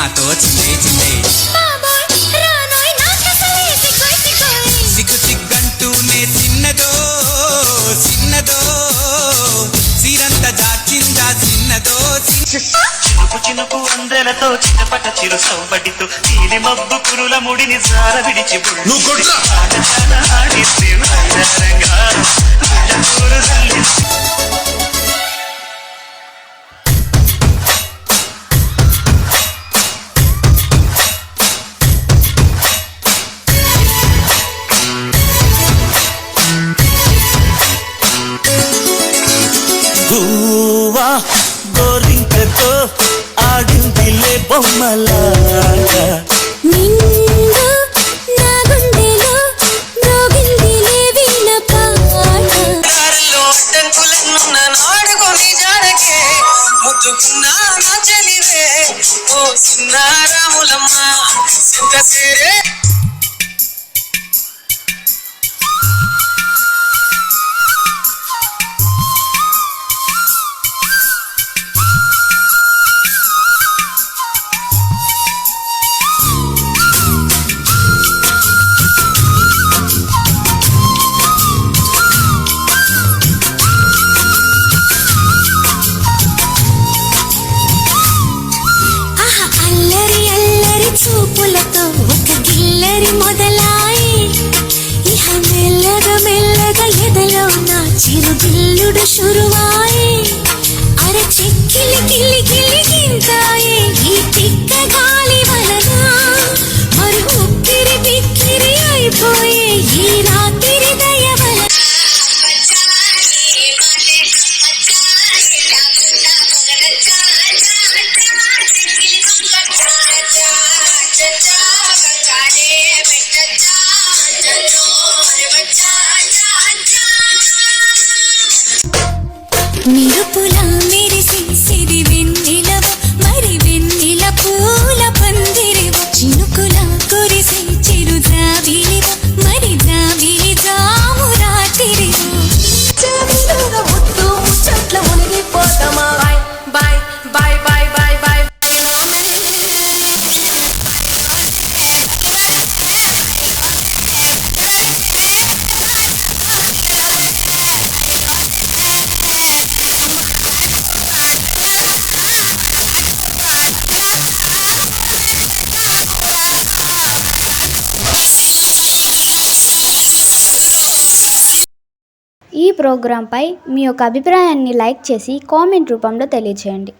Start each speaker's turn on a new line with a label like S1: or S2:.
S1: నాతో చిల్లే చిల్లే సిగ్గు సిగ్గంటూనే చిన్నదో చిన్నదో సిరంత దాచిందా చిన్నదో
S2: చినుకు చినుకు అందెలతో చిన్నపట చిరు సౌబడితో నీలి మబ్బు కురుల ముడిని జార విడిచి
S3: గోరింకతో ఆడిందిలే బొమ్మలాగా
S4: నిండు నా గుండెలో మ్రోగిందిలే వీణ పాట
S5: అడ్డంకులన్న నాడుకొని జాడకే ముద్దుకున్నా నా చెలివే ఓ సున్నారాములమ్మ సింగసేరే
S4: చూపులతో ఒక గిల్లరి మొదలాయి ఇహ మెల్లగా మెల్లగా ఎదలో నా చిరుగిల్లుడు శురువాయి అర చెక్కిలి గిల్లి గిల్లి గింతాయి ఈ తిక్క గాలి వలన మరి ఉక్కిరి బిక్కిరి అయిపోయి ఈ రాత్రి దయ వలన మెరుపులా మెరిసి సిరి వెన్నెలవు మరి వెన్నెల పూల పందిరివు చినుకులా కురిసి చిరు జాబిలివు మరి జాబిలి జాము రాత్రివు
S6: చెవిలోగా ముద్దు ముచ్చట్ల మునిగిపోతామా bye bye bye bye bye bye
S7: ఈ ప్రోగ్రాంపై మీ యొక్క అభిప్రాయాన్ని లైక్ చేసి కామెంట్ రూపంలో తెలియజేయండి.